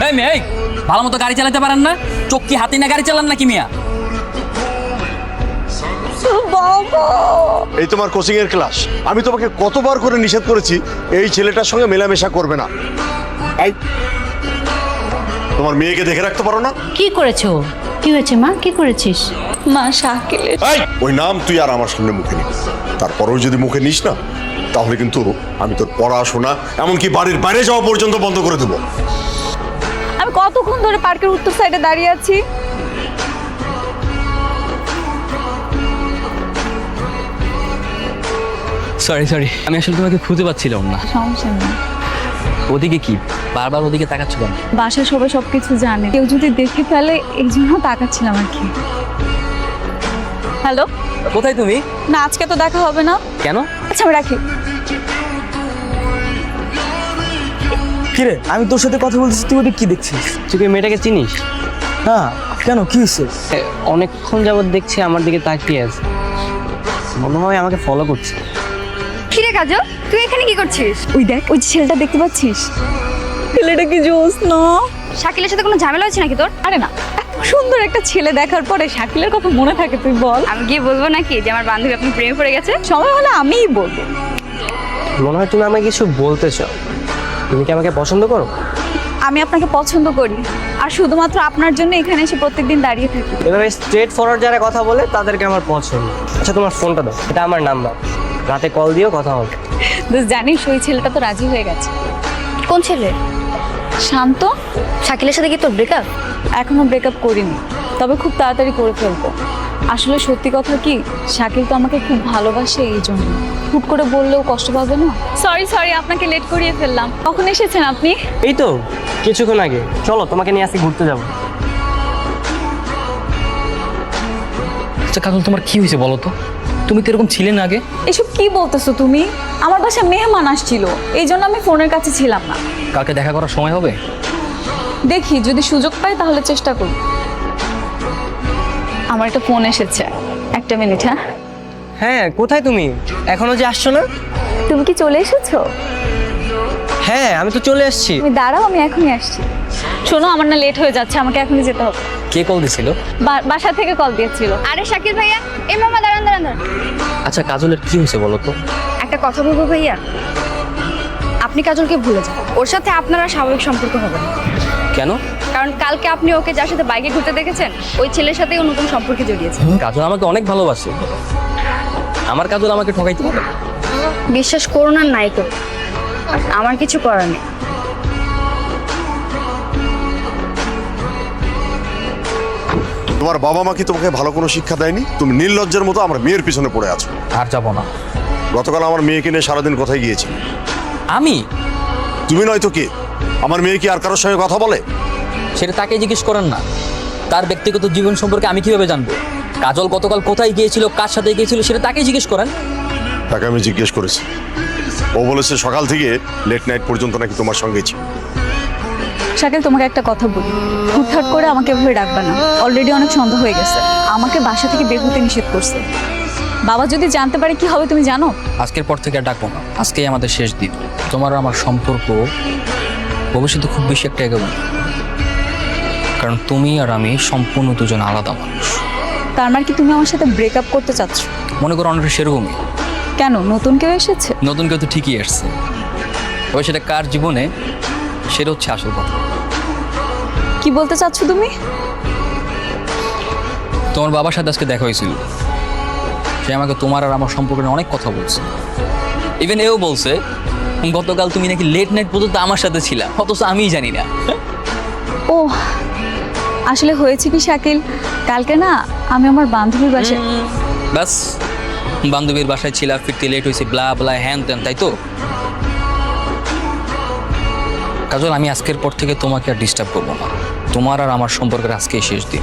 এই মেয়ে, ভালো মতো গাড়ি চালাতে পারেন না? চোখ কি হাতে না গাড়ি চালান নাকি মিয়া? এই তোমার কোচিং এর ক্লাস। আমি তোমাকে কতবার করে নিষেধ করেছি এই ছেলেটার সঙ্গে মেলামেশা করবে না। এই তোমার মেয়েকে দেখে রাখতে পারো না? কি করেছো? কি হয়েছে মা? কি করেছিস? মা শাকিলের এই ওই নাম তুই আর আমার সামনে মুখে নিস। তারপরেও যদি মুখে নিস না তাহলে কিন্তু আমি তোর পড়াশোনা এমনকি বাড়ির বাইরে যাওয়া পর্যন্ত বন্ধ করে দেবো। আমি কতক্ষণ ধরে পার্কের উত্তর সাইডে দাঁড়িয়ে আছি। সরি, আমি আসলে তোমাকে খুঁজে পাচ্ছিলাম না। সমস্যা নেই। ওদিকে কি বারবার ওদিকে তাকাচ্ছ কেন? বাসায় সবাই সবকিছু জানে, কেউ যদি দেখে ফেলে এই জন্য তাকাচ্ছিলাম আর কি। হ্যালো, কোথায় তুমি? না আজকে তো দেখা হবে না। কেন? আচ্ছা আমি রাখি। কিরে, আমি তোর সাথে কথা বলতেছি, তুই ওদিকে কি দেখছিস? তুই কি মেয়েটাকে চিনিস? না, কেন, কি হয়েছে? অনেকক্ষণ যাবত দেখছি আমার দিকে তাকিয়ে আছে, মনে হয় আমাকে ফলো করছে। কিরে কাজল, তুই এখানে কি করছিস? ওই দেখ, ওই যে ছেলেটা দেখতে পাচ্ছিস? ছেলেটা কি জোস না? শাকিলের সাথে কোনো ঝামেলা হচ্ছে নাকি তোর? আরে না, এত সুন্দর একটা ছেলে দেখার পরে শাকিলের কথা মনে থাকে তুই বল? আমি গিয়ে বলবো নাকি যে আমার বান্ধবী আপনি প্রেমে পড়ে গেছে? সময় হলে আমিই বলবো। মনে হয় তুমি আমাকে কিছু বলতে চাও। তুমি কি আমাকে পছন্দ করো? আমি আপনাকে পছন্দ করি, আর শুধুমাত্র আপনার জন্য এখানে এসে প্রত্যেকদিন দাঁড়িয়ে থাকি। এভাবে স্ট্রেট ফরওয়ার্ড যারা কথা বলে তাদেরকে আমার পছন্দ। আচ্ছা তোমার ফোনটা দাও, এটা আমার নাম্বার, রাতে কল দিও, কথা হবে। জানিস ওই ছেলেটা তো রাজি হয়ে গেছে। কোন ছেলে? শান্ত। শাকিলের সাথে কি তোর ব্রেকআপ? এখনো ব্রেকআপ করিনি, তবে খুব তাড়াতাড়ি করে ফেলবো। আসলে সত্যি কথা কি, শাকিল তো আমাকে খুব ভালোবাসে, এই জন্য হুট করে বললেও কষ্ট পাবে না। সরি আপনাকে লেট করিয়ে ফেললাম। কখন এসেছেন আপনি? এই তো কিছুক্ষণ আগে। চলো তোমাকে নিয়ে আজকে ঘুরতে যাবো। আচ্ছা কাজল, তোমার কি হয়েছে বলো তো? তুমি তো এরকম ছিলে না আগে। এসব কি বলতেছো তুমি? আমার বাসায় মেহমান আসছিল, এই জন্য আমি ফোনের কাছে ছিলাম না। কালকে দেখা করার সময় হবে? দেখি যদি সুযোগ পাই তাহলে চেষ্টা করি। আমার একটা ফোন এসেছে, একটা মিনিট। হ্যাঁ হ্যাঁ, কোথায় তুমি? এখনো যে আসছো না? তুমি কি চলে এসেছো? হ্যাঁ আমি তো চলে এসেছি। তুমি দাঁড়াও, আমি এখনই আসছি। শোনো, আমার না লেট হয়ে যাচ্ছে, আমাকে এখনই যেতে হবে। কে কল দিছিল? বাসা থেকে কল দিয়েছিল। আরে শাকিল ভাইয়া, এই মামা দাঁড়ান দাঁড়ান দাঁড়ান। আচ্ছা কাজলের কি হয়েছে বলো তো? একটা কথা বলবো ভাইয়া, আপনি কাজলকে ভুলে যান। ওর সাথে আপনারা স্বাভাবিক সম্পর্ক হবে না। কেন? কারণ কালকে আপনি ওকে যার সাথে বাইকে ঘুরতে দেখেছেন, ওই ছেলের সাথেই ও নতুন সম্পর্কে জড়িয়েছে। কাজল আমাকে অনেক ভালোবাসে, আমার কাজল আমাকে ঠকাইতে পারে? বিশ্বাস করুন আর নাই করুন, আমার কিছু করার নেই। তোমার বাবা মা কি তোমাকে ভালো কোনো শিক্ষা দেয়নি? তুমি নির্লজ্জের মতো আমার মেয়ের পিছনে পড়ে আছো। আর যাবো না। গতকাল আমার মেয়েকে নিয়ে সারাদিন কোথায় গিয়েছি? আমি? তুমি নয়তো কে? আমার মেয়ে কি আর কারোর সঙ্গে কথা বলে? সেটা তাকে জিজ্ঞেস করেন না। তার ব্যক্তিগত জীবন সম্পর্কে আমি কিভাবে জানবো? কাজল গতকাল কোথায় গিয়েছিল, কার সাথে গিয়েছিল, সেটা তাকেই জিজ্ঞেস করেন। তাকে আমি জিজ্ঞেস করেছি, ও বলেছে সকাল থেকে লেট নাইট পর্যন্ত নাকি তোমার সঙ্গেই ছিল। শাকিল, তোমাকে একটা কথা বলি, হুটহাট করে আমাকে এভাবে ডাকবা না। অলরেডি অনেক সন্দেহ হয়ে গেছে, আমাকে বাসা থেকে বের হতে নিষেধ করছে। বাবা যদি জানতে পারে কি হবে তুমি জানো? আজকের পর থেকে আর ডাকবো না, আজকেই আমাদের শেষ দিন। তোমার আর আমার সম্পর্ক ভবিষ্যতে খুব বেশি একটা এগোবে না, কারণ তুমি আর আমি সম্পূর্ণ দুজন আলাদা মানুষ। তার মানে কি তুমি আমার সাথে ব্রেকআপ করতে চাচ্ছ? মনে করো অনেকটা সেরকমই। কেন, নতুন কেউ এসেছে? নতুন কেউ তো ঠিকই আসছে, তবে সেটা কার জীবনে সেটা হচ্ছে আসল কথা। কি বলতে চাচ্ছ তুমি? তোমার বাবার সাথে আজকে দেখা হয়েছিল, সে আমাকে তোমার আর আমার সম্পর্কে অনেক কথা বলছে। ইভেন এও বলছে গতকাল তুমি নাকি লেট নাইট পর্যন্ত আমার সাথে ছিলা, অথচ আমিই জানি না। ও আসলে হয়েছে কি শাকিল, কালকে না আমি আমার বান্ধবীর বাসায়। ব্যাস, বান্ধবীর বাসায় ছিলা, ফিরতে লেট হয়েছে, ব্লা ব্লা হ্যান ত্যান, তাই তো? কাজল, আমি আজকের পর থেকে তোমাকে আর ডিস্টার্ব করবো না। তোমার আর আমার সম্পর্কের আজকেই শেষ দিন।